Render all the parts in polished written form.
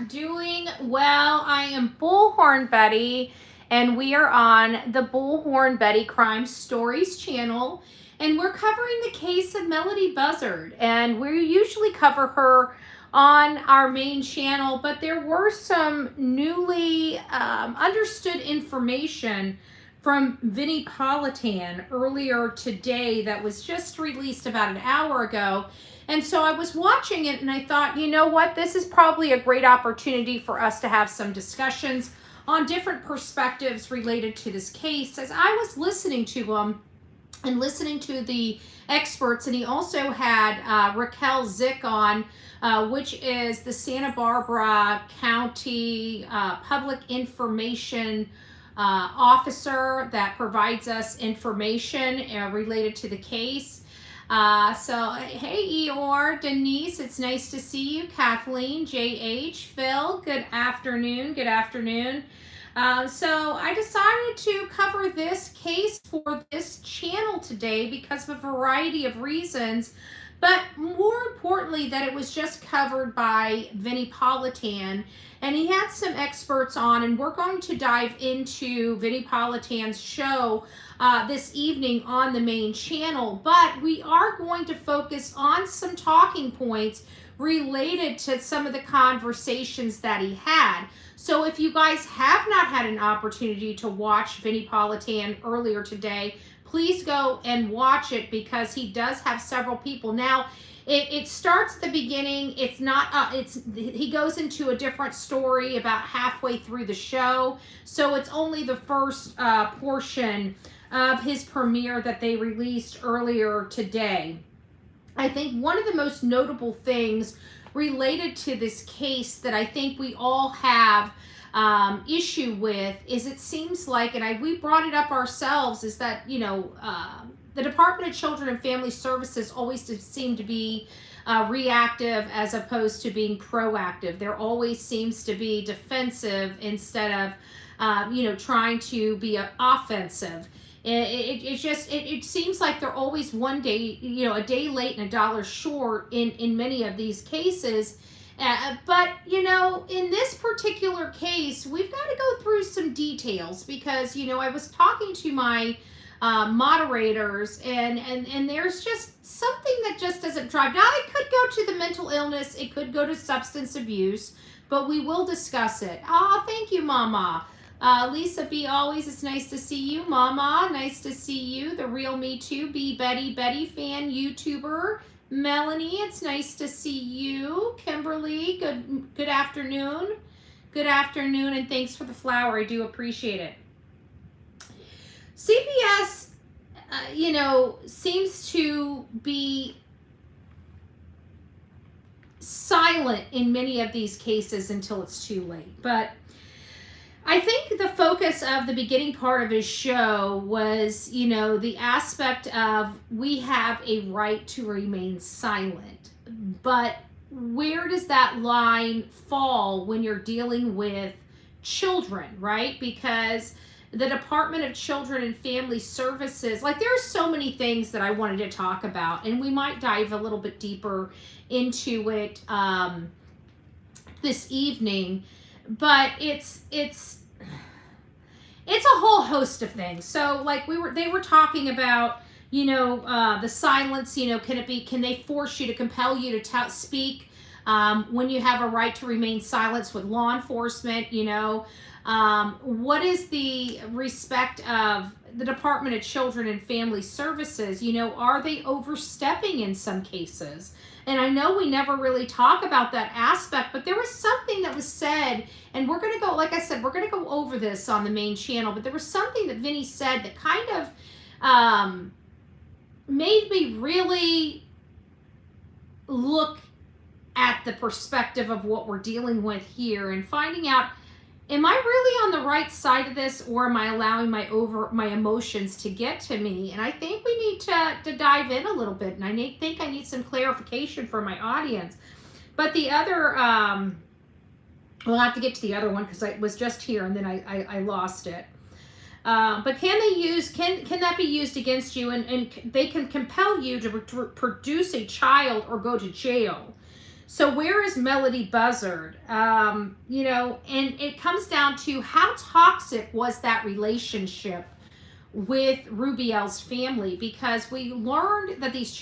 doing well. I am Bullhorn Betty, and we are on the Bullhorn Betty Crime Stories channel, and we're covering the case of Melodee Buzzard, and we usually cover her on our main channel, but there were some newly understood information from Vinnie Politan earlier today that was just released about an hour ago. And so I was watching it and I thought, you know what, this is probably a great opportunity for us to have some discussions on different perspectives related to this case. As I was listening to him and listening to the experts, and he also had Raquel Zick on, which is the Santa Barbara County Public Information officer that provides us information related to the case. So, hey, Eeyore, Denise, it's nice to see you. Kathleen, JH, Phil, good afternoon. Good afternoon. So I decided to cover this case for this channel today because of a variety of reasons, but more importantly that it was just covered by Vinnie Politan, and he had some experts on, and we're going to dive into Vinnie Politan's show this evening on the main channel, but we are going to focus on some talking points related to some of the conversations that he had. So if you guys have not had an opportunity to watch Vinnie Politan earlier today, please go and watch it because he does have several people. Now, it starts at the beginning. It's not, he goes into a different story about halfway through the show. So it's only the first portion of his premiere that they released earlier today. I think one of the most notable things related to this case that I think we all have issue with is it seems like, and we brought it up ourselves, is that, you know, the Department of Children and Family Services always seem to be reactive as opposed to being proactive. There always seems to be defensive instead of, you know, trying to be offensive. It seems like they're always one day, you know, a day late and a dollar short in many of these cases. But, you know, in this particular case, we've got to go through some details because, you know, I was talking to my moderators and there's just something that just doesn't drive. Now, it could go to the mental illness. It could go to substance abuse, but we will discuss it. Oh, thank you, Mama. Lisa B, always, it's nice to see you. Mama, nice to see you. The Real Me Too, B, Betty fan, YouTuber. Melanie, it's nice to see you. Kimberly, good afternoon. Good afternoon, and thanks for the flower. I do appreciate it. CPS, you know, seems to be silent in many of these cases until it's too late. But I think the focus of the beginning part of his show was, you know, the aspect of we have a right to remain silent. But where does that line fall when you're dealing with children, right? Because the Department of Children and Family Services, like there are so many things that I wanted to talk about, and we might dive a little bit deeper into it this evening. But it's a whole host of things. So like they were talking about, you know, the silence, you know, can they force you to compel you to speak when you have a right to remain silent with law enforcement, you know, what is the respect of the Department of Children and Family Services? You know, are they overstepping in some cases? And I know we never really talk about that aspect, but there was something that was said, and we're going to go, like I said, we're going to go over this on the main channel, but there was something that Vinnie said that kind of made me really look at the perspective of what we're dealing with here and finding out, am I really on the right side of this, or am I allowing my emotions to get to me? And I think we need to dive in a little bit, and I think I need some clarification for my audience. But the other, we'll have to get to the other one because I was just here and then I lost it. But can that be used against you, and they can compel you to produce a child or go to jail? So where is Melodee Buzzard? You know, and it comes down to how toxic was that relationship with Rubiel's family, because we learned that this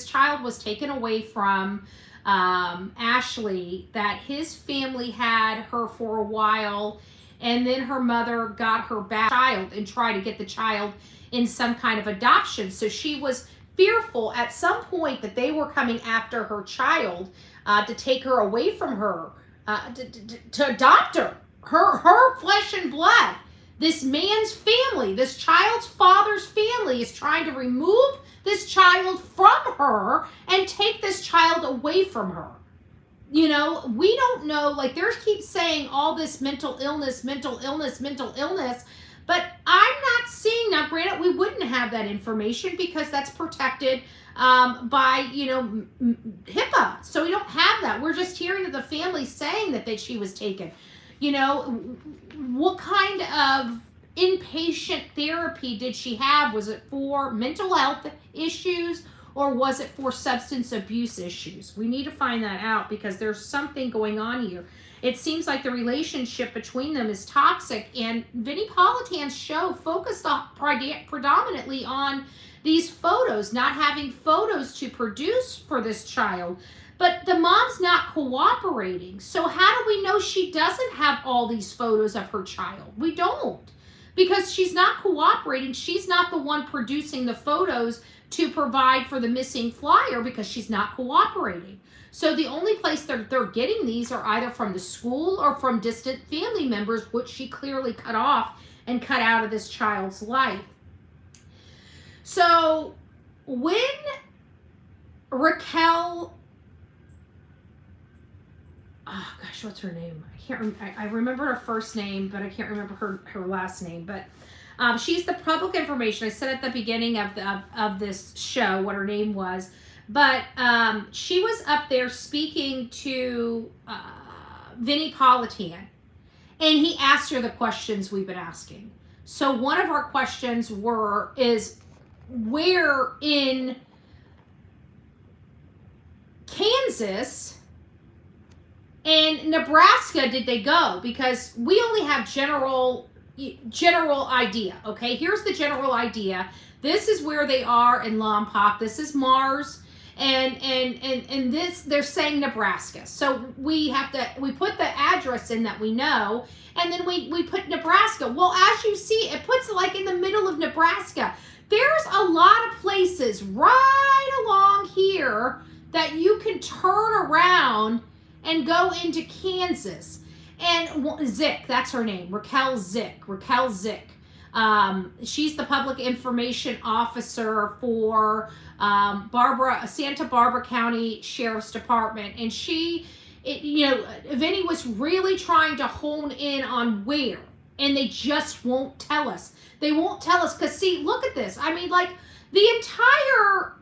child was taken away from Ashlee, that his family had her for a while, and then her mother got her back child and tried to get the child in some kind of adoption. So she was fearful at some point that they were coming after her child to take her away from her, to adopt her flesh and blood. This man's family, this child's father's family, is trying to remove this child from her and take this child away from her. You know, we don't know, like they keep saying all this mental illness, but I'm not seeing, now granted, we wouldn't have that information because that's protected by, you know, HIPAA. So we don't have that. We're just hearing of the family saying that she was taken. You know, what kind of inpatient therapy did she have? Was it for mental health issues or was it for substance abuse issues? We need to find that out because there's something going on here. It seems like the relationship between them is toxic, and Vinnie Politan's show focused predominantly on these photos, not having photos to produce for this child. But the mom's not cooperating. So how do we know she doesn't have all these photos of her child? We don't. Because she's not cooperating. She's not the one producing the photos to provide for the missing flyer because she's not cooperating. So the only place they're getting these are either from the school or from distant family members, which she clearly cut off and cut out of this child's life. So when Raquel, oh gosh, what's her name? I remember her first name, but I can't remember her last name. But she's the public information. I said at the beginning of this show what her name was. But she was up there speaking to Vinnie Politan, and he asked her the questions we've been asking. So one of our questions is where in Kansas and Nebraska did they go? Because we only have general idea. Okay, here's the general idea. This is where they are in Lompoc. This is Mars, and this they're saying Nebraska. So we put the address in that we know, and then we put Nebraska. Well, as you see, it puts it like in the middle of Nebraska. There's a lot of places right along here that you can turn around and go into Kansas. And Zick, that's her name, Raquel Zick. She's the public information officer for Santa Barbara County Sheriff's Department. And Vinnie was really trying to hone in on where, and they just won't tell us. They won't tell us because, see, look at this. I mean, like, the entire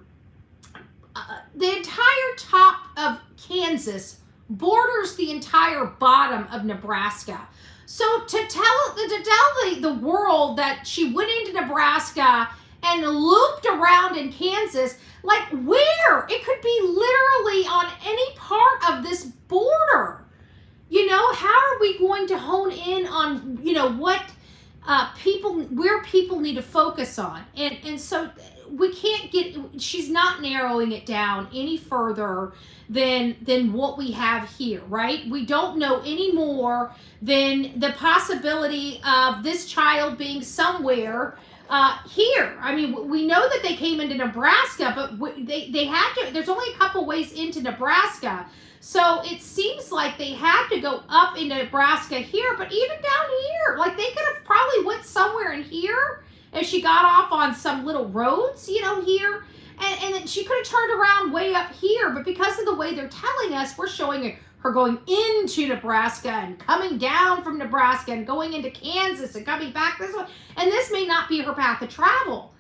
top of Kansas borders the entire bottom of Nebraska. So to tell the world that she went into Nebraska and looped around in Kansas, like where? It could be literally on any part of this border. You know, how are we going to hone in on, you know, what where people need to focus on? And so we can't she's not narrowing it down any further than what we have here, right? We don't know any more than the possibility of this child being somewhere here. I mean, we know that they came into Nebraska, but they had to, there's only a couple ways into Nebraska. So it seems like they had to go up into Nebraska here, but even down here, like they could have probably went somewhere in here and she got off on some little roads, you know, here. And then she could have turned around way up here, but because of the way they're telling us, we're showing her going into Nebraska and coming down from Nebraska and going into Kansas and coming back this way. And this may not be her path of travel.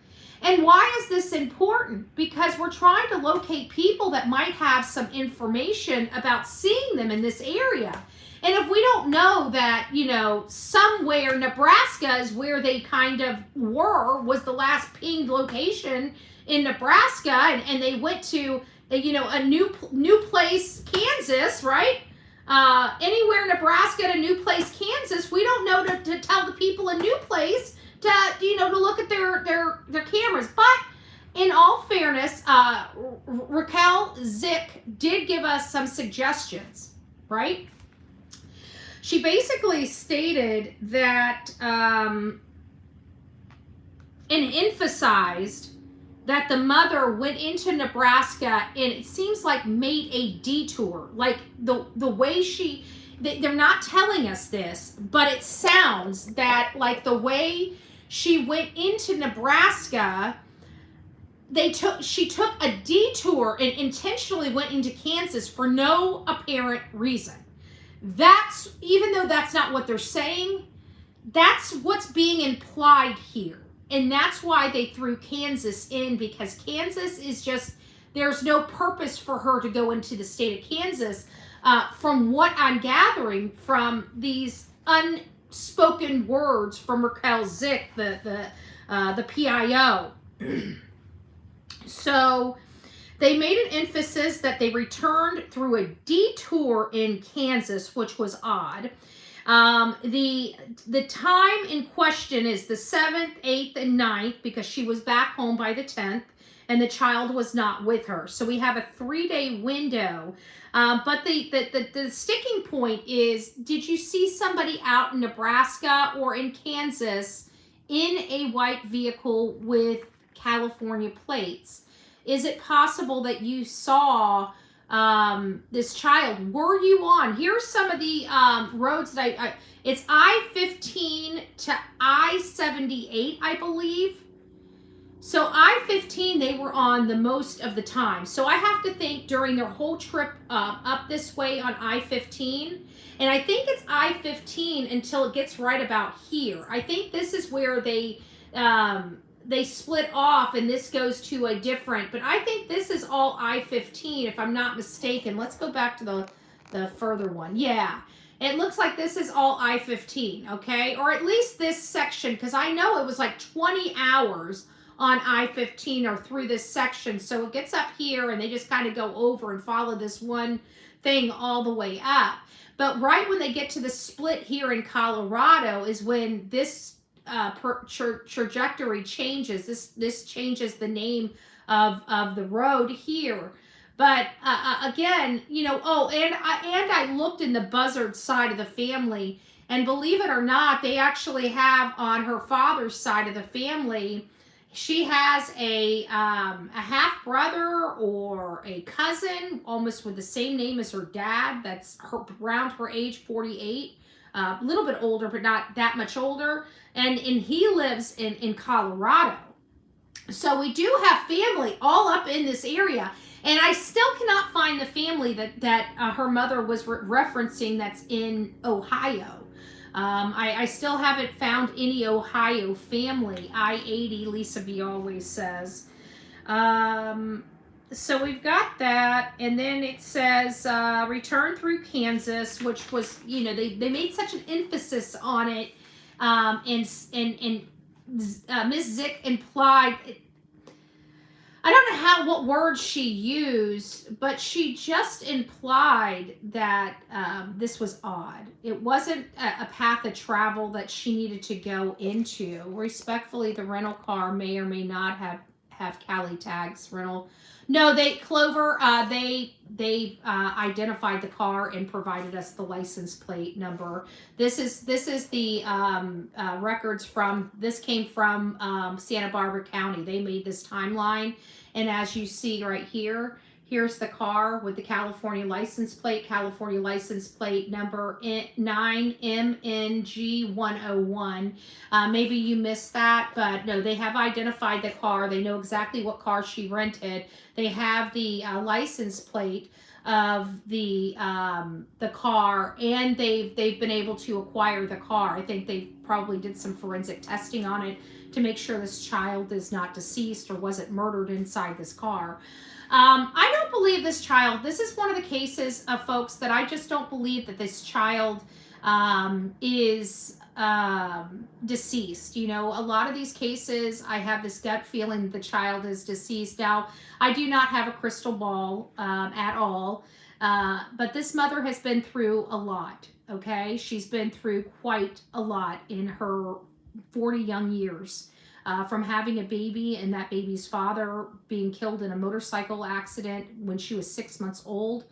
And why is this important? Because we're trying to locate people that might have some information about seeing them in this area. And if we don't know that, you know, somewhere Nebraska is where they kind of was the last pinged location in Nebraska, and they went to a new place, Kansas, right? Anywhere Nebraska to new place, Kansas, we don't know to tell the people a new place to look at their cameras. But in all fairness, Raquel Zick did give us some suggestions, right? She basically stated that and emphasized that the mother went into Nebraska and it seems like made a detour. Like the way they're not telling us this, but it sounds that like the way she went into Nebraska, she took a detour and intentionally went into Kansas for no apparent reason. That's, even though that's not what they're saying, that's what's being implied here. And that's why they threw Kansas in, because Kansas is just, there's no purpose for her to go into the state of Kansas. From what I'm gathering from these unspoken words from Raquel Zick, the PIO. So they made an emphasis that they returned through a detour in Kansas, which was odd. The time in question is the 7th, 8th, and 9th, because she was back home by the 10th, and the child was not with her. So we have a 3-day window. But the sticking point is, did you see somebody out in Nebraska or in Kansas in a white vehicle with California plates? Is it possible that you saw this child? Were you on? Here's some of the roads that it's I-15 to I-78, I believe. So I-15 they were on the most of the time. So I have to think during their whole trip up this way on I-15, and I think it's I-15 until it gets right about here. I think this is where they split off and this goes to a different, but I think this is all I-15 if I'm not mistaken. Let's go back to the further one. Yeah, it looks like this is all I-15, okay? Or at least this section, because I know it was like 20 hours on I-15 or through this section. So it gets up here and they just kind of go over and follow this one thing all the way up. But right when they get to the split here in Colorado is when this trajectory changes. This changes the name of the road here. But again, and I looked in the Buzzard side of the family, and believe it or not, they actually have on her father's side of the family, she has a half brother or a cousin almost with the same name as her dad. That's around her age, 48. A little bit older, but not that much older. And he lives in Colorado. So we do have family all up in this area. And I still cannot find the family that her mother was referencing that's in Ohio. I still haven't found any Ohio family. I-80, Lisa B always says. So we've got that, and then it says return through Kansas, which was, they made such an emphasis on it, and Ms. Zick implied, I don't know what words she used, but she just implied that this was odd. It wasn't a path of travel that she needed to go into. Respectfully, the rental car may or may not have Cali tags. No, Clover, they identified the car and provided us the license plate number. This is the records from, this came from Santa Barbara County. They made this timeline, and as you see right here, here's the car with the California license plate number 9MNG101. Maybe you missed that, but no, they have identified the car. They know exactly what car she rented. They have the license plate of the car, and they've been able to acquire the car. I think they probably did some forensic testing on it to make sure this child is not deceased or wasn't murdered inside this car. I don't believe this child, this is one of the cases of folks that I just don't believe that this child is deceased. You know, a lot of these cases, I have this gut feeling the child is deceased. Now, I do not have a crystal ball at all, but this mother has been through a lot. Okay, she's been through quite a lot in her 40 young years. From having a baby and that baby's father being killed in a motorcycle accident when she was 6 months old,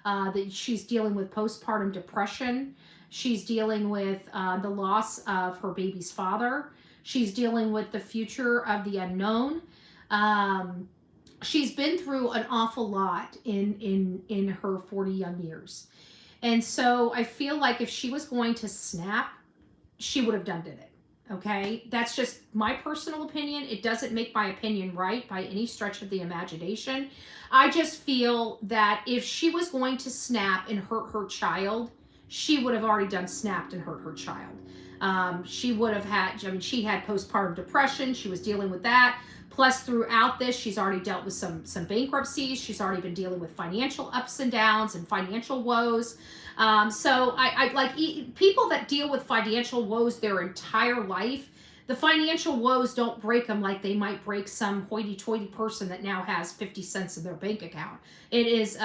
that she's dealing with postpartum depression. She's dealing with the loss of her baby's father. She's dealing with the future of the unknown. She's been through an awful lot in her 40 young years. And so I feel like if she was going to snap, she would have done it. Okay, that's just my personal opinion. It doesn't make my opinion right by any stretch of the imagination. I just feel that if she was going to snap and hurt her child, she would have already done snapped and hurt her child. She would have had, I mean, she had postpartum depression. She was dealing with that. Plus, throughout this, she's already dealt with some bankruptcies. She's already been dealing with financial ups and downs and financial woes. So I like people that deal with financial woes their entire life. The financial woes don't break them like they might break some hoity-toity person that now has 50 cents in their bank account. It is,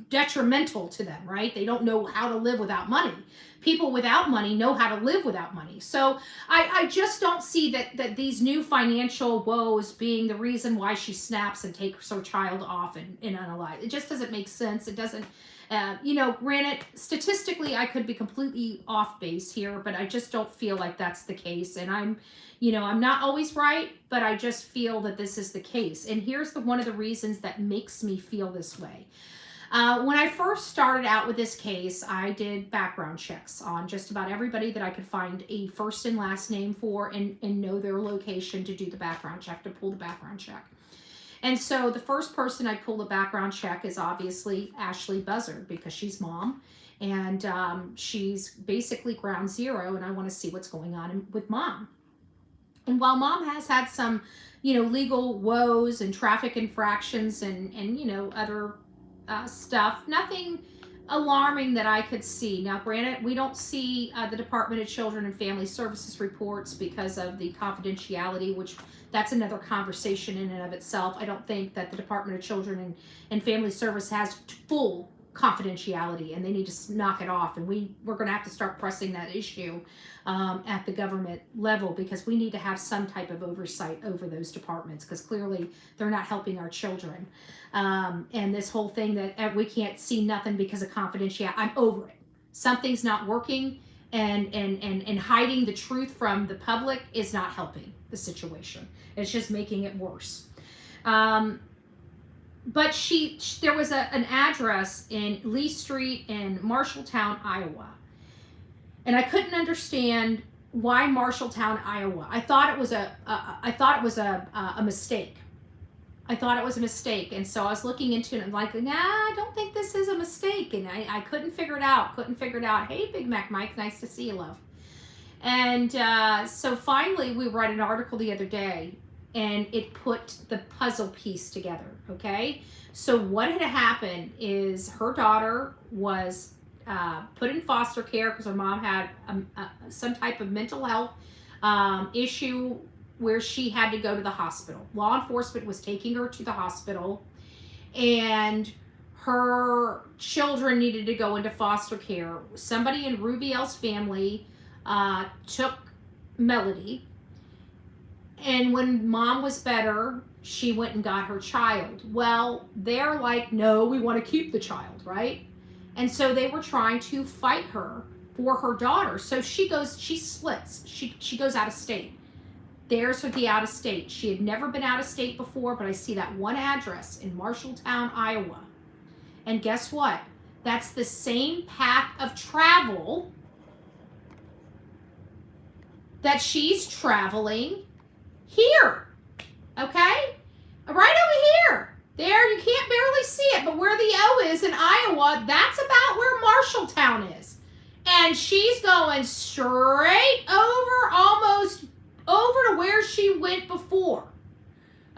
detrimental to them, right? They don't know how to live without money. People without money know how to live without money. So I just don't see that these new financial woes being the reason why she snaps and takes her child off and unalive. It just doesn't make sense. It doesn't, granted, statistically, I could be completely off base here, but I just don't feel like that's the case. And I'm not always right, but I just feel that this is the case. And here's one of the reasons that makes me feel this way. When I first started out with this case, I did background checks on just about everybody that I could find a first and last name for and know their location to do the background check, to pull the background check. And so the first person I pulled a background check is obviously Ashlee Buzzard, because she's mom, and she's basically ground zero, and I want to see what's going on with mom. And while mom has had some, legal woes and traffic infractions and other stuff, nothing alarming that I could see. Now, granted, we don't see the Department of Children and Family Services reports because of the confidentiality, which that's another conversation in and of itself. I don't think that the Department of Children and Family Service has full confidentiality, and they need to knock it off. And we're going to have to start pressing that issue at the government level, because we need to have some type of oversight over those departments, because clearly they're not helping our children. And this whole thing that we can't see nothing because of confidentiality, I'm over it. Something's not working, and hiding the truth from the public is not helping the situation. It's just making it worse. But there was an address in Lee Street in Marshalltown, Iowa. And I couldn't understand why Marshalltown, Iowa. I thought it was a mistake. I thought it was a mistake. And so I was looking into it and like, nah, I don't think this is a mistake. And I couldn't figure it out. Hey, Big Mac Mike, nice to see you, love. And so finally we read an article the other day, and it put the puzzle piece together, okay? So what had happened is her daughter was put in foster care because her mom had some type of mental health issue where she had to go to the hospital. Law enforcement was taking her to the hospital, and her children needed to go into foster care. Somebody in Rubiel's family took Melodee, and when mom was better, she went and got her child. Well, they're like, no, we want to keep the child, right? And so they were trying to fight her for her daughter. So she splits. She goes out of state. There's the out of state. She had never been out of state before, but I see that one address in Marshalltown, Iowa. And guess what? That's the same path of travel that she's traveling here, okay? Right over here. There, you can't barely see it, but where the O is in Iowa, that's about where Marshalltown is. And she's going straight over, almost over to where she went before,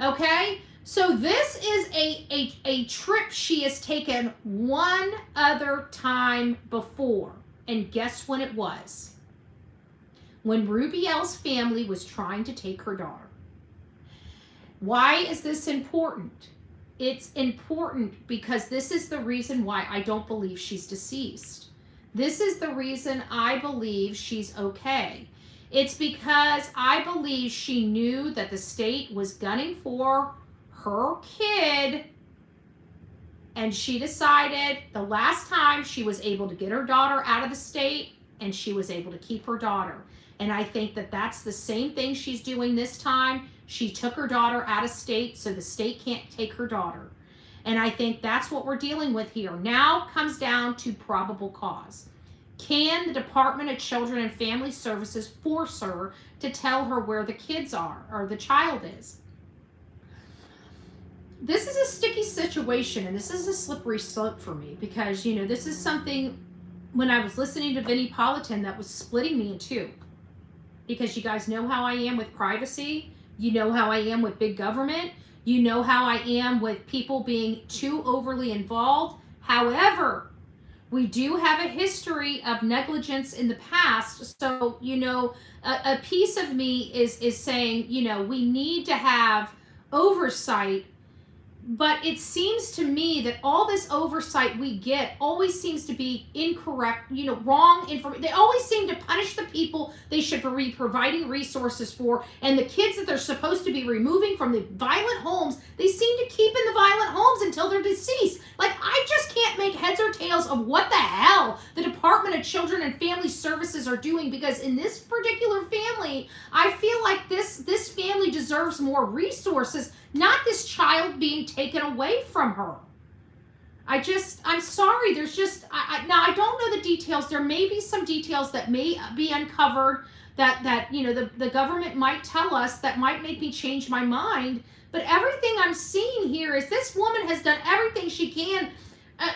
okay? So this is a trip she has taken one other time before, And guess when it was? When Rubiel's family was trying to take her daughter. Why is this important? It's important because this is the reason why I don't believe she's deceased. This is the reason I believe she's okay. It's because I believe she knew that the state was gunning for her kid, and she decided the last time she was able to get her daughter out of the state, and she was able to keep her daughter. And I think that that's the same thing she's doing this time. She took her daughter out of state so the state can't take her daughter. And I think that's what we're dealing with here. Now comes down to probable cause. Can the Department of Children and Family Services force her to tell her where the kids are or the child is? This is a sticky situation, and this is a slippery slope for me because, you know, this is something when I was listening to Vinnie Politan that was splitting me in two. Because you guys know how I am with privacy. You know how I am with big government. You know how I am with people being too overly involved. However, we do have a history of negligence in the past. So, you know, a piece of me is saying, you know, we need to have oversight. But it seems to me that all this oversight we get always seems to be incorrect, you know, wrong information. They always seem to punish the people they should be providing resources for, and the kids that they're supposed to be removing from the violent homes, they seem to keep in the violent homes until they're deceased. Like, I just can't make heads or tails of what the hell the Department of Children and Family Services are doing, because in this particular family, I feel like this family deserves more resources, not this child being taken away from her. I'm sorry, there's just, now I don't know the details. There may be some details that may be uncovered that you know, the government might tell us that might make me change my mind. But everything I'm seeing here is this woman has done everything she can,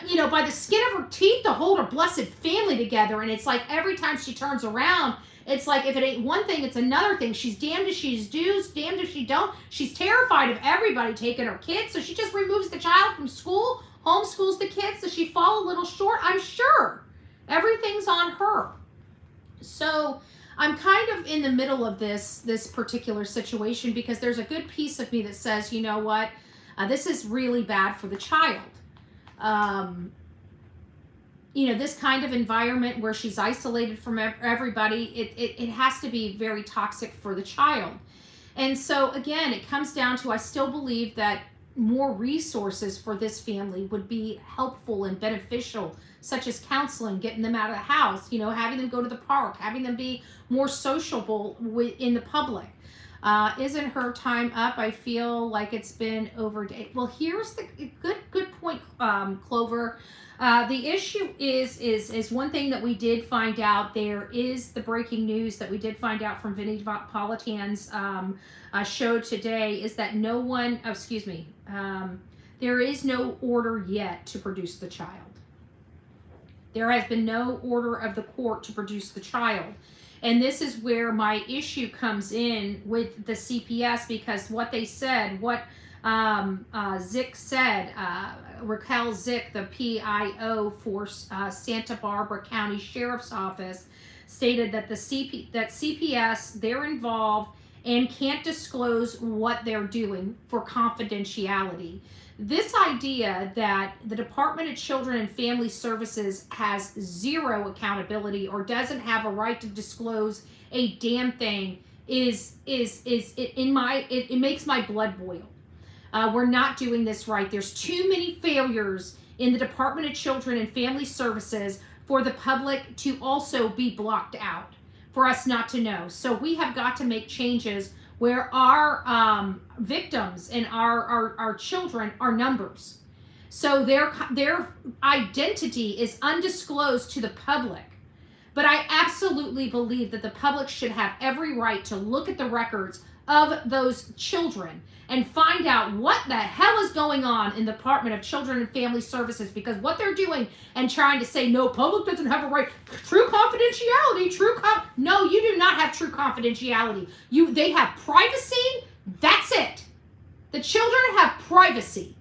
you know, by the skin of her teeth to hold her blessed family together. And it's like every time she turns around, it's like if it ain't one thing, it's another thing. She's damned if she's does, damned if she don't. She's terrified of everybody taking her kids, so she just removes the child from school, homeschools the kids. Does she fall a little short? I'm sure. Everything's on her. So I'm kind of in the middle of this particular situation because there's a good piece of me that says, you know what, this is really bad for the child. You know, this kind of environment where she's isolated from everybody, it has to be very toxic for the child. And so again, it comes down to, I still believe that more resources for this family would be helpful and beneficial, such as counseling, getting them out of the house, you know, having them go to the park, having them be more sociable in the public. Isn't her time up? I feel like it's been overdate. Well, here's the good point, Clover. The issue is one thing that we did find out. There is the breaking news that we did find out from Vinnie Politan's show today is that no one, there is no order yet to produce the child. There has been no order of the court to produce the child. And this is where my issue comes in with the CPS, because what they said, what Zick said, Raquel Zick, the PIO for Santa Barbara County Sheriff's Office, stated that CPS, they're involved and can't disclose what they're doing for confidentiality. This idea that the Department of Children and Family Services has zero accountability or doesn't have a right to disclose a damn thing it makes my blood boil. We're not doing this right. There's too many failures in the Department of Children and Family Services for the public to also be blocked out, for us not to know. So we have got to make changes where our victims and our children are numbers. So their identity is undisclosed to the public. But I absolutely believe that the public should have every right to look at the records of those children and find out what the hell is going on in the Department of Children and Family Services, because what they're doing and trying to say, no, public doesn't have a right, true confidentiality, no, you do not have true confidentiality. They have privacy, that's it. The children have privacy.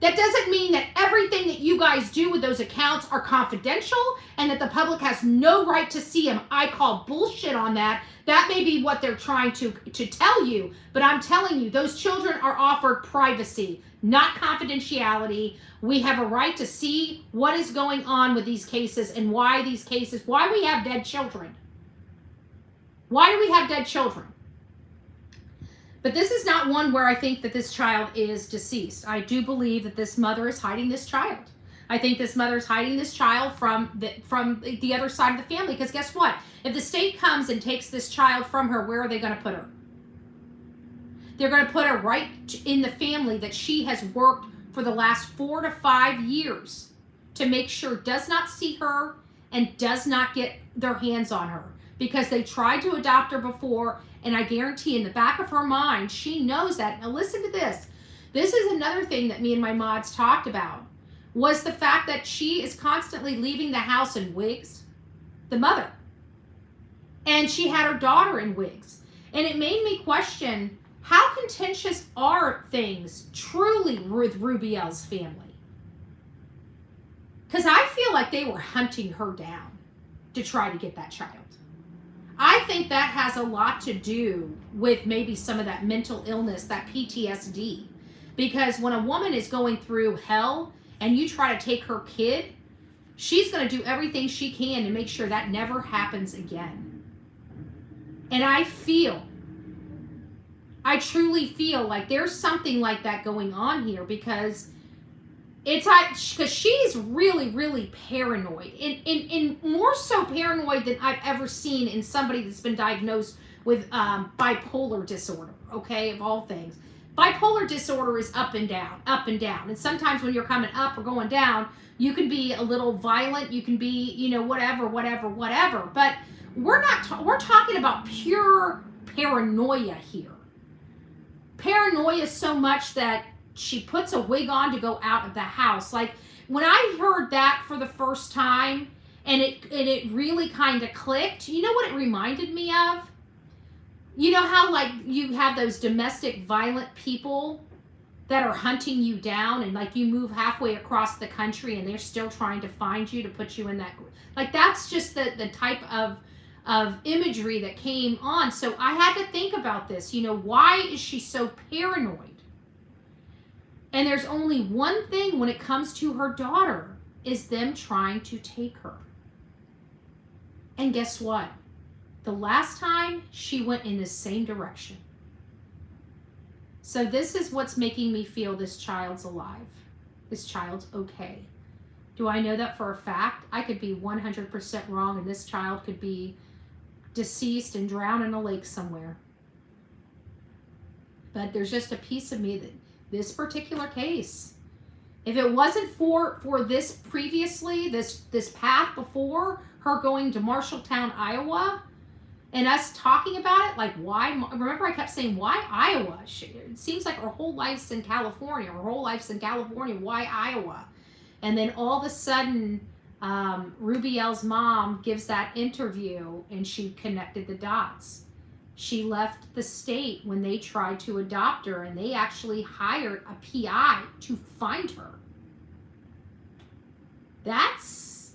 That doesn't mean that everything that you guys do with those accounts are confidential and that the public has no right to see them. I call bullshit on that. That may be what they're trying to tell you, but I'm telling you, those children are offered privacy, not confidentiality. We have a right to see what is going on with these cases and why we have dead children. Why do we have dead children? But this is not one where I think that this child is deceased. I do believe that this mother is hiding this child. I think this mother is hiding this child from the other side of the family. Because guess what? If the state comes and takes this child from her, where are they going to put her? They're going to put her right in the family that she has worked for the last 4 to 5 years to make sure does not see her and does not get their hands on her. Because they tried to adopt her before, and I guarantee in the back of her mind, she knows that. Now listen to this. This is another thing that me and my mods talked about, was the fact that she is constantly leaving the house in wigs, the mother. And she had her daughter in wigs. And it made me question, how contentious are things truly with Rubiel's family? Because I feel like they were hunting her down to try to get that child. I think that has a lot to do with maybe some of that mental illness, that PTSD. Because when a woman is going through hell and you try to take her kid, she's going to do everything she can to make sure that never happens again. And I truly feel like there's something like that going on here, because she's really, really paranoid, and more so paranoid than I've ever seen in somebody that's been diagnosed with bipolar disorder, okay, of all things. Bipolar disorder is up and down, and sometimes when you're coming up or going down, you can be a little violent, you can be, whatever, but we're talking about pure paranoia here. Paranoia so much that she puts a wig on to go out of the house. Like, when I heard that for the first time, and it really kind of clicked, you know what it reminded me of? You know how, like, you have those domestic violent people that are hunting you down, and like you move halfway across the country and they're still trying to find you to put you in that, like, that's just the type of imagery that came on. So I had to think about this, why is she so paranoid? And there's only one thing when it comes to her daughter, is them trying to take her. And guess what? The last time, she went in the same direction. So this is what's making me feel this child's alive. This child's okay. Do I know that for a fact? I could be 100% wrong, and this child could be deceased and drowned in a lake somewhere. But there's just a piece of me that this particular case, if it wasn't for this previously, this path before, her going to Marshalltown, Iowa, and us talking about it, like, why? Remember I kept saying, why Iowa? It seems like her whole life's in California. Why Iowa? And then all of a sudden, Rubiel's mom gives that interview, and she connected the dots. She left the state when they tried to adopt her, and they actually hired a PI to find her. That's,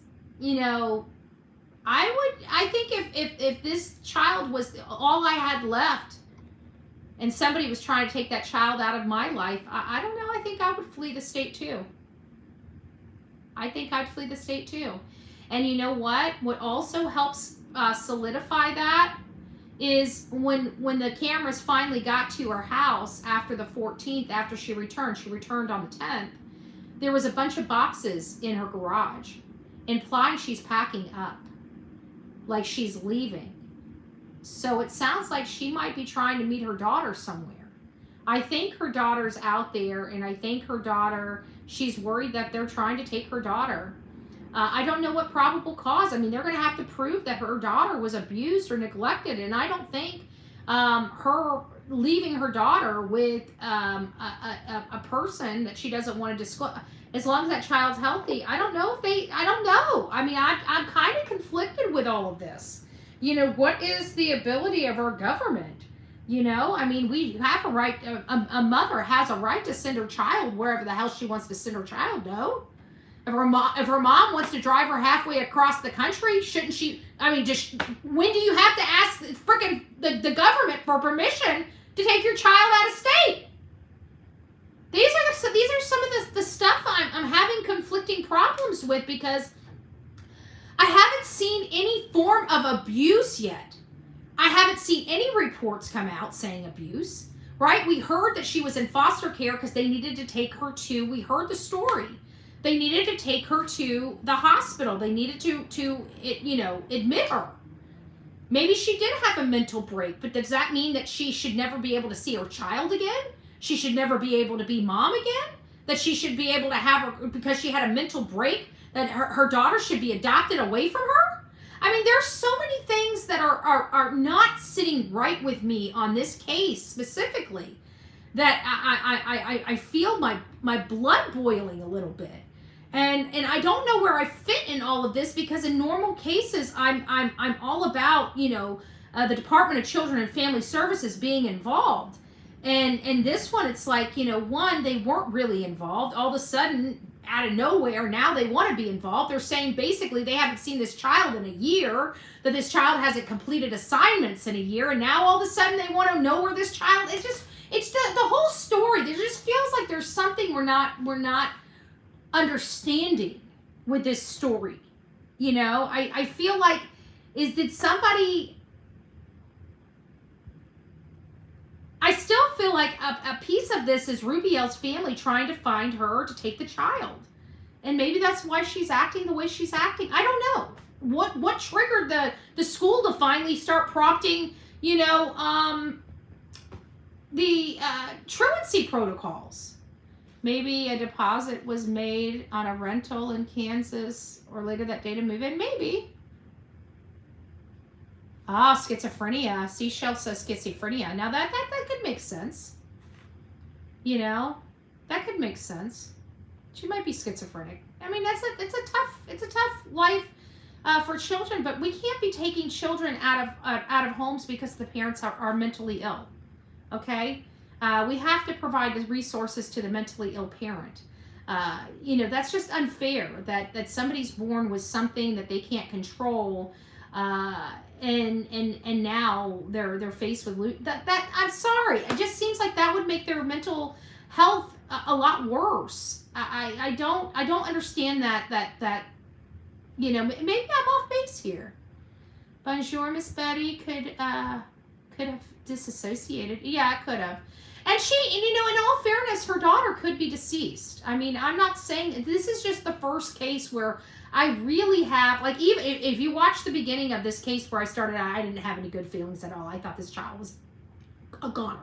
I think if this child was all I had left and somebody was trying to take that child out of my life, I don't know, I think I would flee the state too. And you know what? What also helps solidify that is when the cameras finally got to her house after the 14th, after she returned on the 10th, there was a bunch of boxes in her garage, implying she's packing up, like she's leaving. So it sounds like she might be trying to meet her daughter somewhere. I think her daughter's out there, and I think her daughter, she's worried that they're trying to take her daughter. I don't know what probable cause. I mean, they're going to have to prove that her daughter was abused or neglected, and I don't think her leaving her daughter with a person that she doesn't want to disclose, as long as that child's healthy, I don't know. I mean, I'm kind of conflicted with all of this. What is the ability of our government You know, I mean, we have a right, a mother has a right to send her child wherever the hell she wants to send her child, no? If her mom wants to drive her halfway across the country, shouldn't she? I mean, just when do you have to ask the government for permission to take your child out of state? These are some of the stuff I'm having conflicting problems with, because I haven't seen any form of abuse yet. I haven't seen any reports come out saying abuse, right? We heard that she was in foster care because they needed to take her to, we heard the story. They needed to take her to the hospital. They needed to admit her. Maybe she did have a mental break, but does that mean that she should never be able to see her child again? She should never be able to be mom again? That she should be able to have her, because she had a mental break, that her daughter should be adopted away from her? I mean, there's so many things that are not sitting right with me on this case specifically, that I feel my blood boiling a little bit. And I don't know where I fit in all of this, because in normal cases, I'm all about, the Department of Children and Family Services being involved. And this one, it's like, one, they weren't really involved. All of a sudden, out of nowhere, now they want to be involved. They're saying basically they haven't seen this child in a year, that this child hasn't completed assignments in a year, and now all of a sudden they want to know where this child, it's the whole story. There just feels like there's something we're not understanding with this story. I feel like, did somebody, I still feel like a piece of this is Rubiel's family trying to find her to take the child. And maybe that's why she's acting the way she's acting. I don't know. What triggered the school to finally start prompting, the truancy protocols? Maybe a deposit was made on a rental in Kansas, or later that day to move in. Maybe. Schizophrenia. Seashell says schizophrenia. Now that could make sense. That could make sense. She might be schizophrenic. I mean, it's a tough life for children, but we can't be taking children out of homes because the parents are mentally ill. Okay, we have to provide the resources to the mentally ill parent. That's just unfair. That somebody's born with something that they can't control. And now they're faced with that. I'm sorry. It just seems like that would make their mental health a lot worse. I don't understand that. Maybe I'm off base here. Bonjour, Miss Betty could have disassociated. Yeah, it could have. And she, in all fairness, her daughter could be deceased. I mean, I'm not saying, this is just the first case where I really have, like, even if you watch the beginning of this case where I started out, I didn't have any good feelings at all. I thought this child was a goner,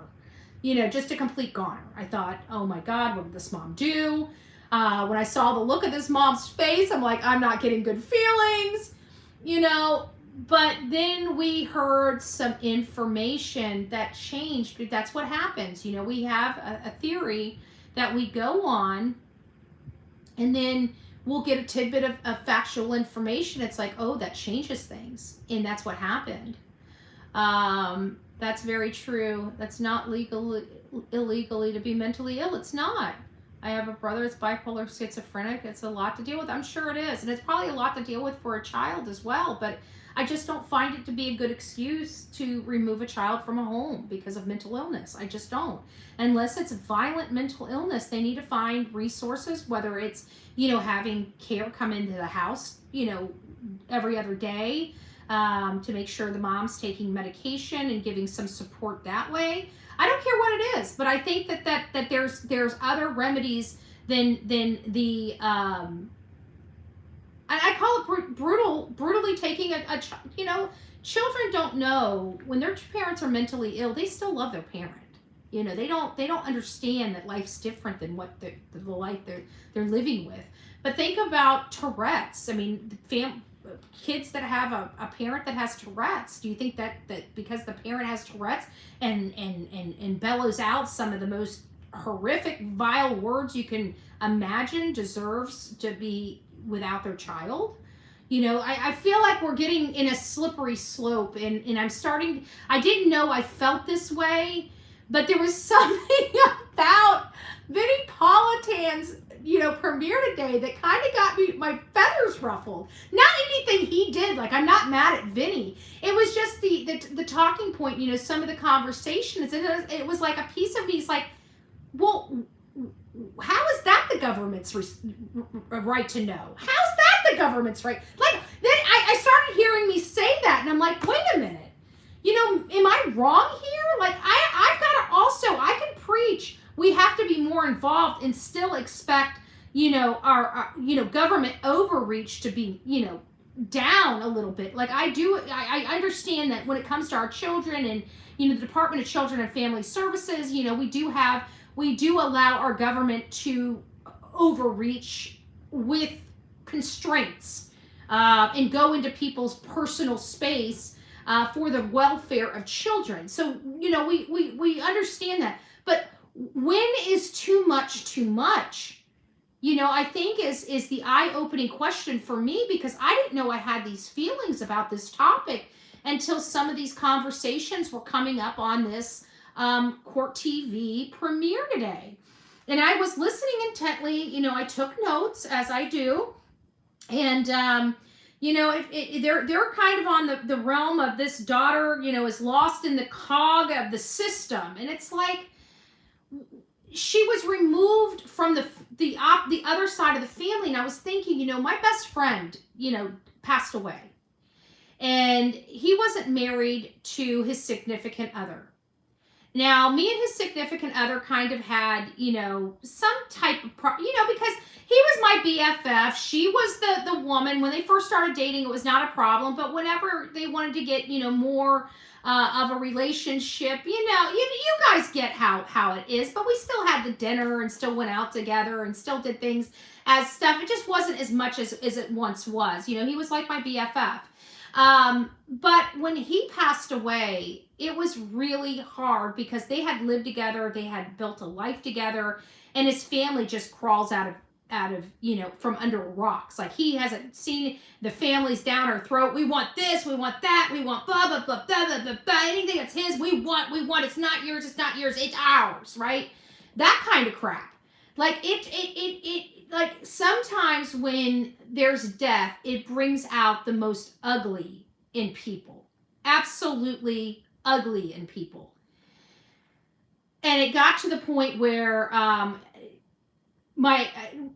just a complete goner. I thought, oh my God, what did this mom do? When I saw the look of this mom's face, I'm like, I'm not getting good feelings, But then we heard some information that changed. That's what happens. We have a theory that we go on, and then we'll get a tidbit of factual information. It's like, oh, that changes things. And that's what happened. That's very true. That's not illegally to be mentally ill. It's not. I have a brother that's bipolar schizophrenic. It's a lot to deal with. I'm sure it is. And it's probably a lot to deal with for a child as well. But I just don't find it to be a good excuse to remove a child from a home because of mental illness. I just don't. Unless it's violent mental illness, they need to find resources, whether it's, having care come into the house, every other day, to make sure the mom's taking medication and giving some support that way. I don't care what it is, but I think that there's other remedies than the I call it brutally taking a children don't know when their parents are mentally ill. They still love their parent. They don't understand that life's different than what the life they're living with. But think about Tourette's. I mean, kids that have a parent that has Tourette's. Do you think that because the parent has Tourette's and bellows out some of the most horrific, vile words you can imagine, deserves to be without their child? You know, I feel like we're getting in a slippery slope, and I didn't know I felt this way, but there was something about Vinnie Politan's, premiere today that kind of got my feathers ruffled. Not anything he did, like, I'm not mad at Vinnie. It was just the talking point, some of the conversations, and it was like a piece of me's like, well, how is that the government's right to know? How's that the government's right? Like, then I started hearing me say that, and I'm like, wait a minute. Am I wrong here? Like, I've got to also, I can preach we have to be more involved and still expect, our government overreach to be, down a little bit. Like, I understand that when it comes to our children and, the Department of Children and Family Services, we do allow our government to overreach with constraints and go into people's personal space for the welfare of children. So, we understand that. But when is too much too much? I think is the eye-opening question for me, because I didn't know I had these feelings about this topic until some of these conversations were coming up on this Court TV premiere today. And I was listening intently. I took notes, as I do. And, they're kind of on the realm of this daughter, is lost in the cog of the system. And it's like, she was removed from the other side of the family. And I was thinking, my best friend, passed away. And he wasn't married to his significant other. Now, me and his significant other kind of had, some type of, because he was my BFF. She was the woman. When they first started dating, it was not a problem. But whenever they wanted to get, more of a relationship, you guys get how it is. But we still had the dinner and still went out together and still did things as stuff. It just wasn't as much as it once was. He was like my BFF. But when he passed away, it was really hard because they had lived together, they had built a life together, and his family just crawls out of from under rocks. Like, he hasn't seen the families down our throat. We want this, we want that, we want blah blah blah blah blah blah, blah. Anything that's his, we want. It's not yours, it's ours, right? That kind of crap. Like, like, sometimes when there's death, it brings out the most ugly in people. Absolutely ugly in people. And it got to the point where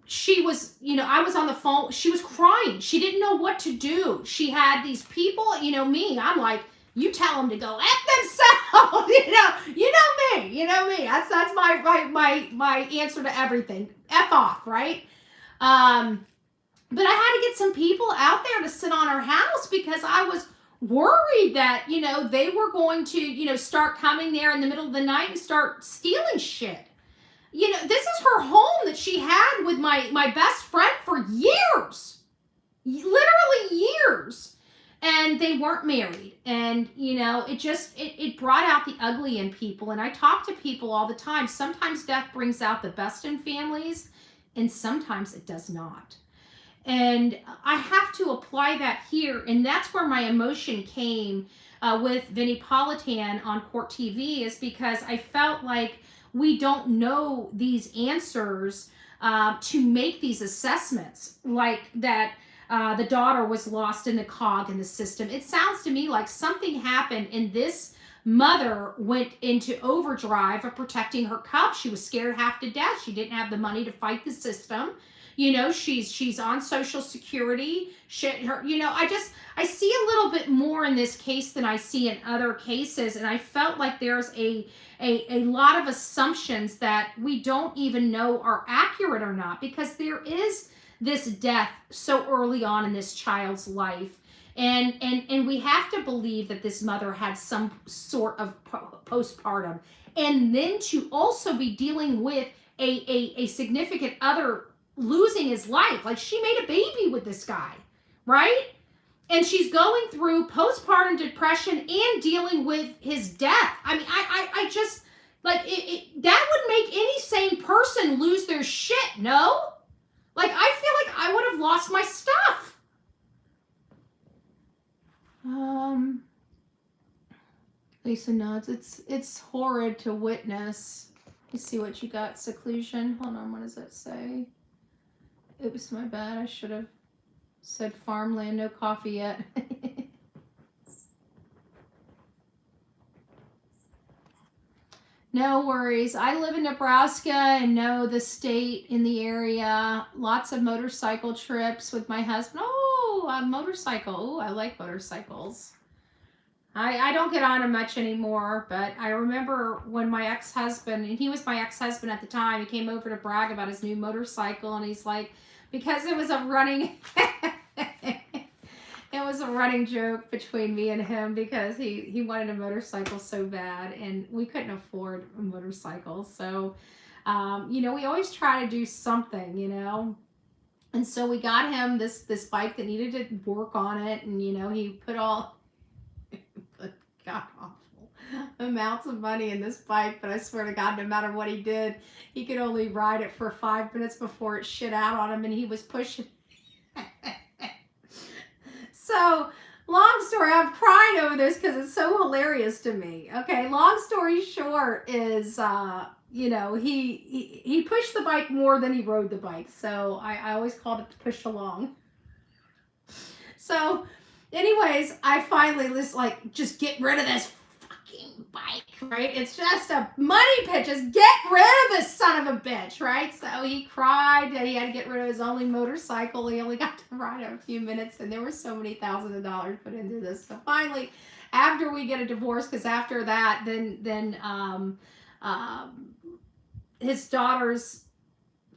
she was, I was on the phone. She was crying. She didn't know what to do. She had these people, me. I'm like, you tell them to go F themselves. You know me. That's my answer to everything. F off, right? But I had to get some people out there to sit on her house because I was worried that, they were going to, start coming there in the middle of the night and start stealing shit. This is her home that she had with my best friend for years. Literally years. And they weren't married. And, it brought out the ugly in people. And I talk to people all the time. Sometimes death brings out the best in families, and sometimes it does not. And I have to apply that here. And that's where my emotion came with Vinnie Politan on Court TV, is because I felt like we don't know these answers to make these assessments, like that the daughter was lost in the cog in the system. It sounds to me like something happened and this mother went into overdrive of protecting her cub. She was scared half to death. She didn't have the money to fight the system. She's on Social Security. I see a little bit more in this case than I see in other cases. And I felt like there's a lot of assumptions that we don't even know are accurate or not, because there is this death so early on in this child's life. And we have to believe that this mother had some sort of postpartum. And then to also be dealing with a significant other losing his life. Like, she made a baby with this guy, right? And she's going through postpartum depression and dealing with his death. I mean, I just, like, that would make any sane person lose their shit, no? Like, I feel like I would have lost my stuff. Lisa nods. It's horrid to witness. Let me see what you got. Seclusion. Hold on. What does that say? Oops, my bad. I should have said farmland. No coffee yet. No worries. I live in Nebraska and know the state in the area. Lots of motorcycle trips with my husband. Oh, a motorcycle. Oh, I like motorcycles. I don't get on them much anymore, but I remember when my ex-husband, and he was my ex-husband at the time, he came over to brag about his new motorcycle, and he's like, because it was a running, it was a running joke between me and him because he wanted a motorcycle so bad, and we couldn't afford a motorcycle. So, you know, we always try to do something, you know. And so we got him this bike that needed to work on it, and you know, he put all god awful amounts of money in this bike, but I swear to God, no matter what he did, he could only ride it for 5 minutes before it shit out on him, and he was pushing. So, long story, I'm crying over this because it's so hilarious to me. Okay, long story short is, you know, he pushed the bike more than he rode the bike. So I always called it push along. So anyways, I finally was like, just get rid of this fucking bike, right? It's just a money pit. Just get rid of this son of a bitch, right? So he cried that he had to get rid of his only motorcycle. He only got to ride it a few minutes, and there were so many thousands of dollars put into this. So finally, after we get a divorce, because after that, then his daughter's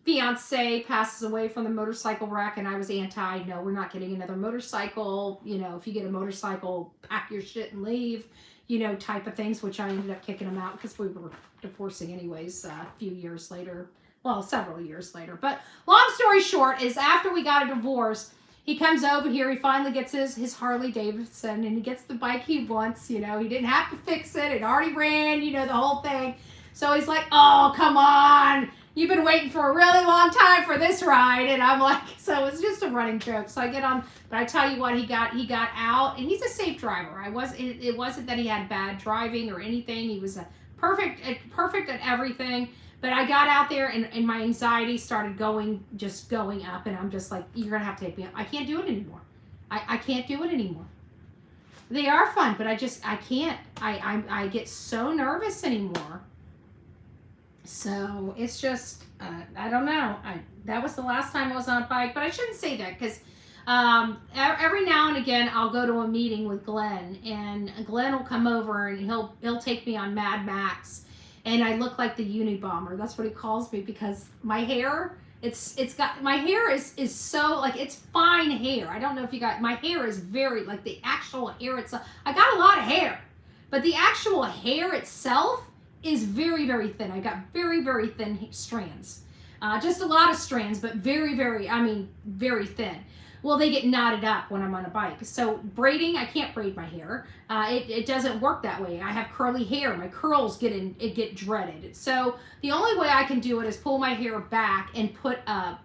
fiance passes away from the motorcycle wreck, and I was anti, no, we're not getting another motorcycle. You know, if you get a motorcycle, pack your shit and leave, you know, type of things, which I ended up kicking him out because we were divorcing anyways a few years later. Well, several years later. But long story short is after we got a divorce, he comes over here, he finally gets his Harley Davidson, and he gets the bike he wants. You know, he didn't have to fix it. It already ran, you know, the whole thing. So he's like, oh, come on. You've been waiting for a really long time for this ride. And I'm like, so it's just a running joke. So I get on, but I tell you what, he got out, and he's a safe driver. It wasn't that he had bad driving or anything. He was perfect at everything. But I got out there, and my anxiety started going up, and I'm just like, you're gonna have to take me up. I can't do it anymore. I can't do it anymore. They are fun, but I can't. I get so nervous anymore. So it's just, I don't know. That was the last time I was on a bike, but I shouldn't say that because every now and again I'll go to a meeting with Glenn, and Glenn will come over and he'll take me on Mad Max, and I look like the Unabomber. That's what he calls me because my hair, my hair is so, like, it's fine hair. I don't know if you got, my hair is very, like, the actual hair itself. I got a lot of hair, but the actual hair itself is very, very thin. I got very, very thin strands. Just a lot of strands, but very, very, very thin. Well, they get knotted up when I'm on a bike. So braiding, I can't braid my hair. It doesn't work that way. I have curly hair. My curls get dreaded. So the only way I can do it is pull my hair back and put a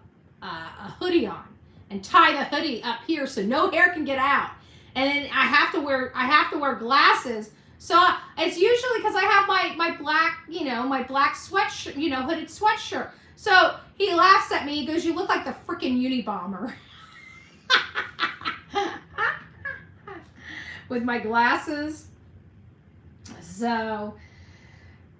hoodie on and tie the hoodie up here so no hair can get out. And then I have to wear glasses. So it's usually because I have my black, my black sweatshirt, hooded sweatshirt. So he laughs at me. He goes, "You look like the freaking Unabomber." With my glasses. So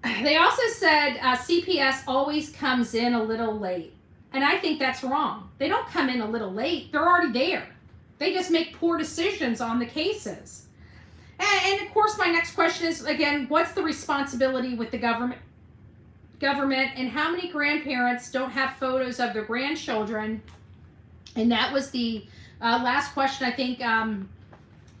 they also said CPS always comes in a little late. And I think that's wrong. They don't come in a little late. They're already there. They just make poor decisions on the cases. And of course, my next question is, again, what's the responsibility with the government, and how many grandparents don't have photos of their grandchildren? And that was the last question I think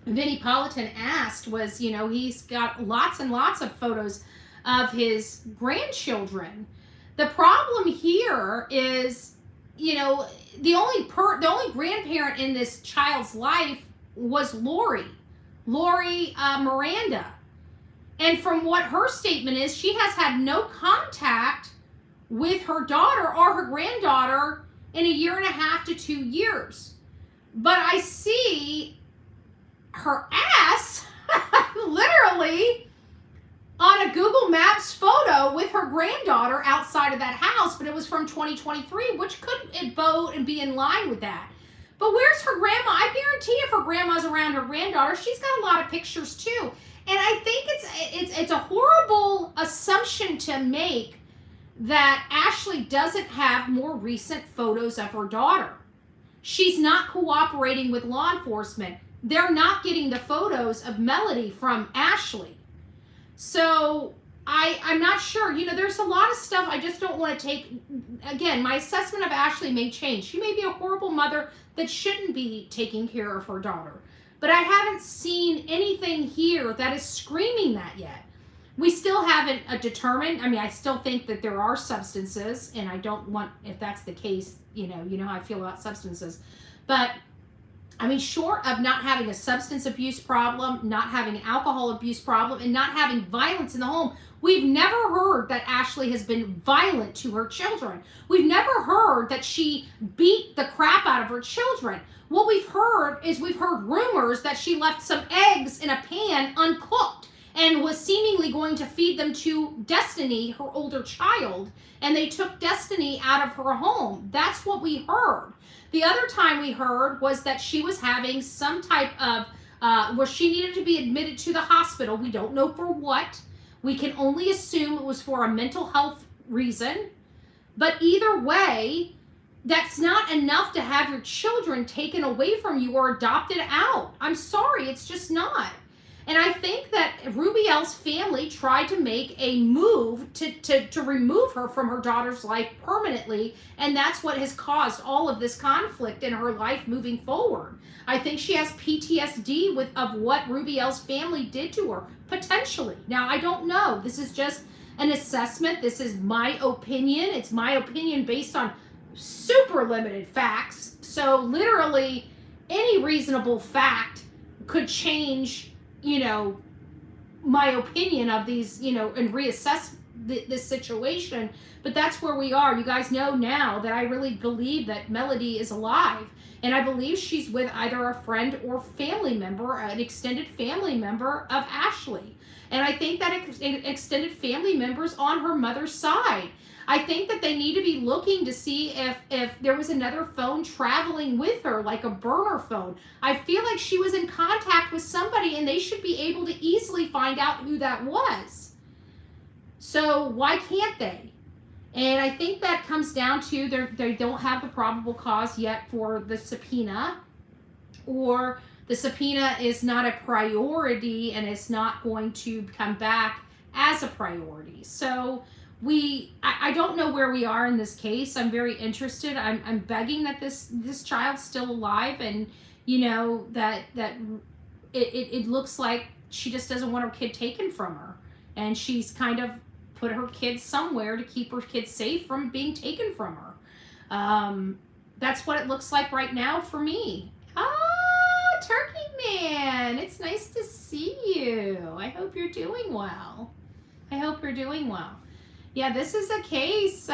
Vinnie Politan asked was, he's got lots and lots of photos of his grandchildren. The problem here is, the only grandparent in this child's life was Lori Miranda. And from what her statement is, she has had no contact with her daughter or her granddaughter in 1.5 to 2 years. But I see her ass literally on a Google Maps photo with her granddaughter outside of that house, but it was from 2023, which could vote and be in line with that. But where's her grandma? I guarantee if her grandma's around her granddaughter, she's got a lot of pictures too. And I think it's a horrible assumption to make that Ashlee doesn't have more recent photos of her daughter. She's not cooperating with law enforcement. They're not getting the photos of Melodee from Ashlee. So I'm not sure. You know, there's a lot of stuff I just don't want to take. Again, my assessment of Ashlee may change. She may be a horrible mother that shouldn't be taking care of her daughter. But I haven't seen anything here that is screaming that yet. We still haven't determined. I mean, I still think that there are substances, and I don't want, if that's the case, you know how I feel about substances. But I mean, short of not having a substance abuse problem, not having an alcohol abuse problem, and not having violence in the home, we've never heard that Ashlee has been violent to her children. We've never heard that she beat the crap out of her children. What we've heard is we've heard rumors that she left some eggs in a pan uncooked and was seemingly going to feed them to Destiny, her older child, and they took Destiny out of her home. That's what we heard. The other time we heard was that she was having some type of, where she needed to be admitted to the hospital. We don't know for what. We can only assume it was for a mental health reason. But either way, that's not enough to have your children taken away from you or adopted out. I'm sorry, it's just not. And I think that Rubiel's family tried to make a move to remove her from her daughter's life permanently, and that's what has caused all of this conflict in her life moving forward. I think she has PTSD of what Rubiel's family did to her, potentially. Now, I don't know. This is just an assessment. This is my opinion. It's my opinion based on super limited facts. So literally any reasonable fact could change, you know, my opinion of these, you know, and reassess this situation. But that's where we are. You guys know now that I really believe that Melodee is alive. And I believe she's with either a friend or family member, an extended family member of Ashlee. And I think that extended family member's on her mother's side. I think that they need to be looking to see if there was another phone traveling with her, like a burner phone. I feel like she was in contact with somebody and they should be able to easily find out who that was. So why can't they? And I think that comes down to they don't have the probable cause yet for the subpoena, or the subpoena is not a priority and it's not going to come back as a priority. So I don't know where we are in this case. I'm very interested. I'm begging that this child's still alive, and you know that it looks like she just doesn't want her kid taken from her, and she's kind of put her kid somewhere to keep her kid safe from being taken from her. That's what it looks like right now for me. Ah, Turkey Man, it's nice to see you. I hope you're doing well. I hope you're doing well. Yeah, this is a case.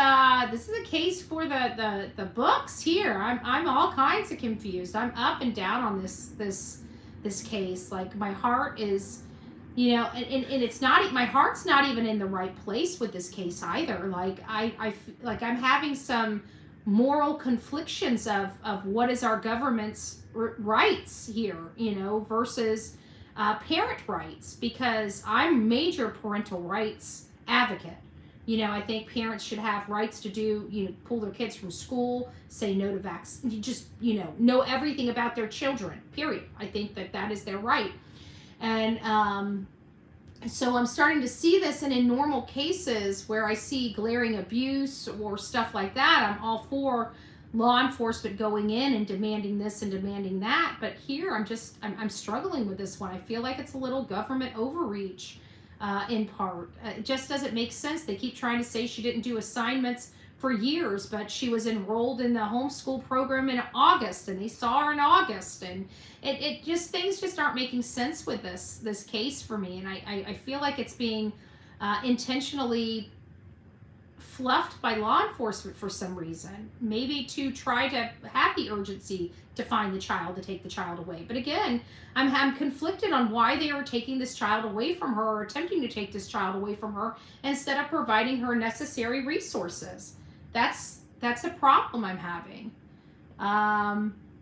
This is a case for the books here. I'm all kinds of confused. I'm up and down on this case. Like, my heart is, you know, and it's not, my heart's not even in the right place with this case either. Like like I'm having some moral conflictions of what is our government's rights here, you know, versus parent rights, because I'm major parental rights advocate. You know, I think parents should have rights to do, you know, pull their kids from school, say no to vaccine, just, you know everything about their children, period. I think that is their right. And so I'm starting to see this, and in normal cases where I see glaring abuse or stuff like that, I'm all for law enforcement going in and demanding this and demanding that. But here I'm struggling with this one. I feel like it's a little government overreach. In part. It just doesn't make sense. They keep trying to say she didn't do assignments for years, but she was enrolled in the homeschool program in August, and they saw her in August, and it just, things just aren't making sense with this case for me, and I feel like it's being intentionally fluffed by law enforcement for some reason, maybe to try to have the urgency to find the child, to take the child away. But again, I'm conflicted on why they are taking this child away from her, or attempting to take this child away from her, instead of providing her necessary resources. That's a problem I'm having.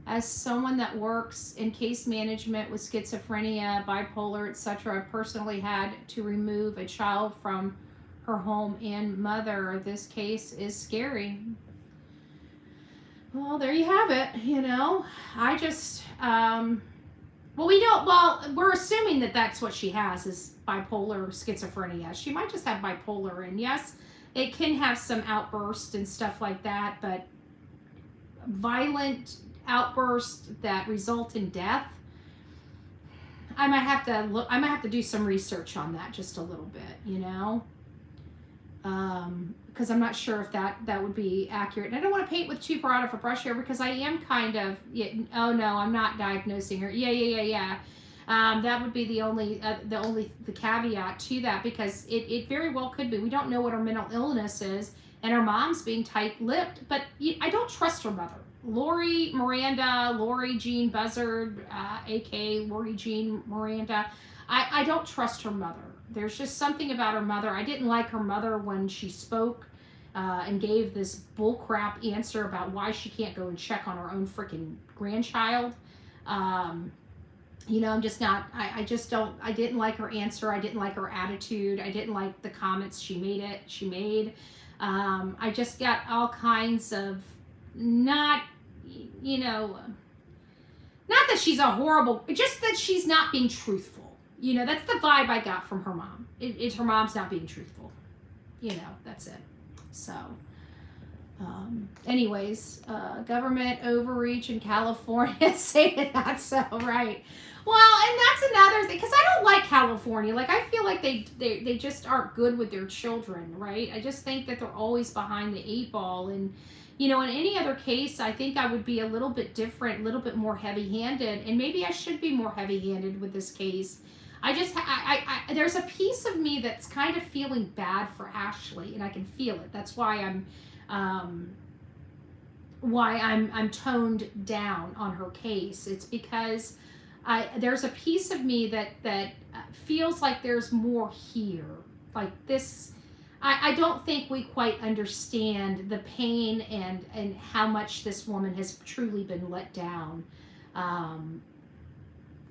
As someone that works in case management with schizophrenia, bipolar, etc., I personally had to remove a child from her home and mother. This case is scary. Well, there you have it. You know, I just, we're assuming that that's what she has, is bipolar schizophrenia. She might just have bipolar, and yes, it can have some outbursts and stuff like that, but violent outbursts that result in death, I might have to do some research on that just a little bit, you know, because I'm not sure if that would be accurate. And I don't want to paint with too broad of a brush here, because I am kind of, oh no, I'm not diagnosing her. Yeah. That would be the caveat to that, because it very well could be. We don't know what her mental illness is, and her mom's being tight-lipped, but I don't trust her mother. Lori Jean Buzzard, aka Lori Jean Miranda, I don't trust her mother. There's just something about her mother. I didn't like her mother when she spoke and gave this bullcrap answer about why she can't go and check on her own freaking grandchild. You know, I'm just not, I didn't like her answer. I didn't like her attitude. I didn't like the comments she made. I just got all kinds of not that she's a horrible, just that she's not being truthful. You know, that's the vibe I got from her mom. It's her mom's not being truthful. You know, that's it. So, anyways, government overreach in California, saying that's so right. Well, and that's another thing, because I don't like California. Like, I feel like they just aren't good with their children, right? I just think that they're always behind the 8 ball. And, you know, in any other case, I think I would be a little bit different, a little bit more heavy-handed, and maybe I should be more heavy-handed with this case. There's a piece of me that's kind of feeling bad for Ashlee, and I can feel it. That's why I'm toned down on her case. It's because there's a piece of me that feels like there's more here. Like this, I don't think we quite understand the pain and how much this woman has truly been let down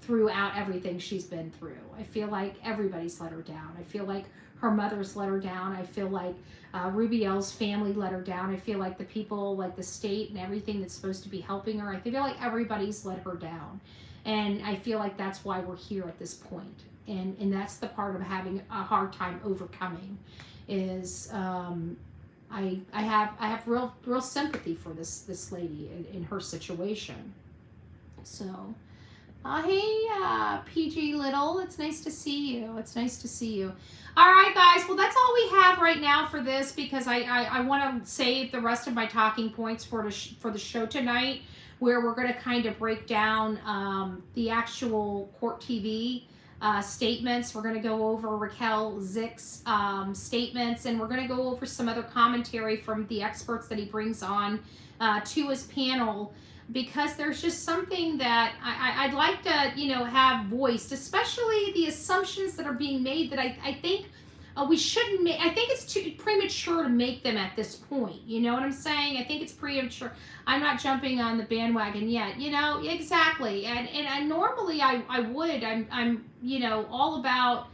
throughout everything she's been through. I feel like everybody's let her down. I feel like her mother's let her down. I feel like Rubiel's family let her down. I feel like the people, like the state and everything that's supposed to be helping her, I feel like everybody's let her down. And I feel like that's why we're here at this point. And that's the part of having a hard time overcoming, is I have real sympathy for this lady in her situation. So, hey, PG Little, it's nice to see you. It's nice to see you. All right, guys. Well, that's all we have right now for this, because I want to save the rest of my talking points for the show tonight, where we're going to kind of break down the actual court TV statements. We're going to go over Raquel Zick's statements, and we're going to go over some other commentary from the experts that he brings on to his panel, because there's just something that I'd like to, have voiced, especially the assumptions that are being made that I think we shouldn't make. I think it's too premature to make them at this point. You know what I'm saying? I think it's premature. I'm not jumping on the bandwagon yet. Exactly. And normally I would. I'm all about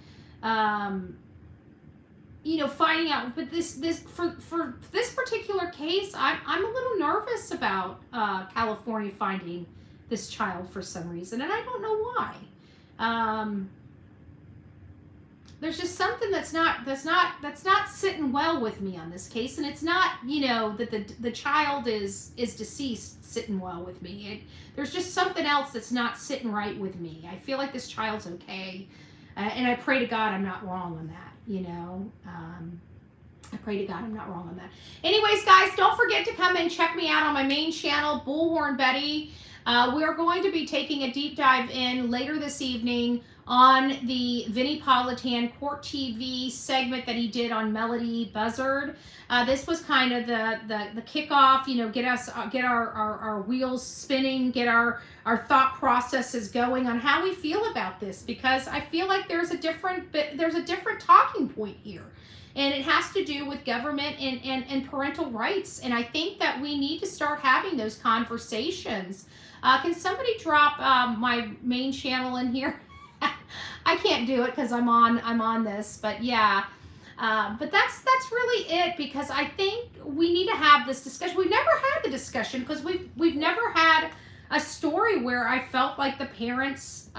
finding out. But for this particular case, I'm a little nervous about California finding this child for some reason, and I don't know why. There's just something that's not sitting well with me on this case, and it's not that the child is deceased sitting well with me. There's just something else that's not sitting right with me. I feel like this child's okay, and I pray to God I'm not wrong on that. I pray to God I'm not wrong on that. Anyways, guys, don't forget to come and check me out on my main channel, Bullhorn Betty. We are going to be taking a deep dive in later this evening on the Vinnie Politan Court TV segment that he did on Melodee Buzzard. This was kind of the kickoff, you know, get our wheels spinning, get our thought processes going on how we feel about this, because I feel like there's a different talking point here. And it has to do with government and parental rights. And I think that we need to start having those conversations. Can somebody drop my main channel in here? I can't do it because I'm on this, but yeah. But that's really it, because I think we need to have this discussion. We've never had the discussion because we've never had a story where I felt like the parents,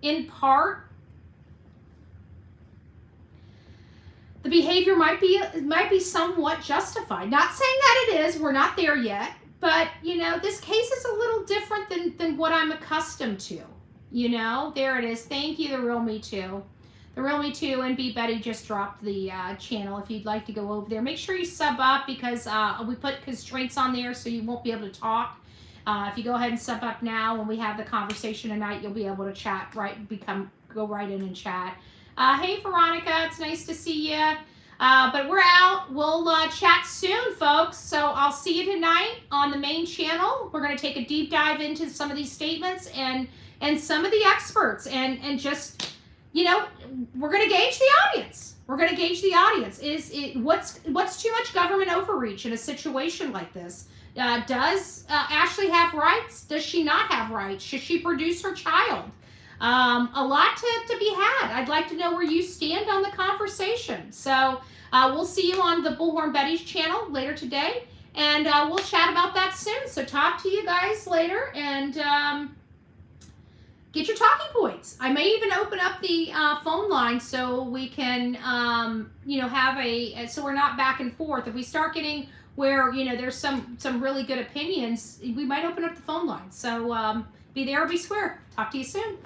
in part, the behavior might be somewhat justified. Not saying that it is. We're not there yet. But, you know, this case is a little different than what I'm accustomed to. You know, there it is. Thank you, The Real Me Too. The Real Me Too and B Betty just dropped the channel. If you'd like to go over there, make sure you sub up, because we put constraints on there so you won't be able to talk. If you go ahead and sub up now, when we have the conversation tonight, you'll be able to chat, go right in and chat. Hey, Veronica, it's nice to see you. But we're out. We'll chat soon, folks. So I'll see you tonight on the main channel. We're going to take a deep dive into some of these statements and some of the experts, and just, you know, we're going to gauge the audience. We're going to gauge the audience. What's too much government overreach in a situation like this? Does Ashlee have rights? Does she not have rights? Should she produce her child? A lot to be had. I'd like to know where you stand on the conversation. So we'll see you on the Bullhorn Betty's channel later today, and we'll chat about that soon. So talk to you guys later, and get your talking points. I may even open up the phone line so we can, you know, have so we're not back and forth. If we start getting where, you know, there's some really good opinions, we might open up the phone line. So be there or be square. Talk to you soon.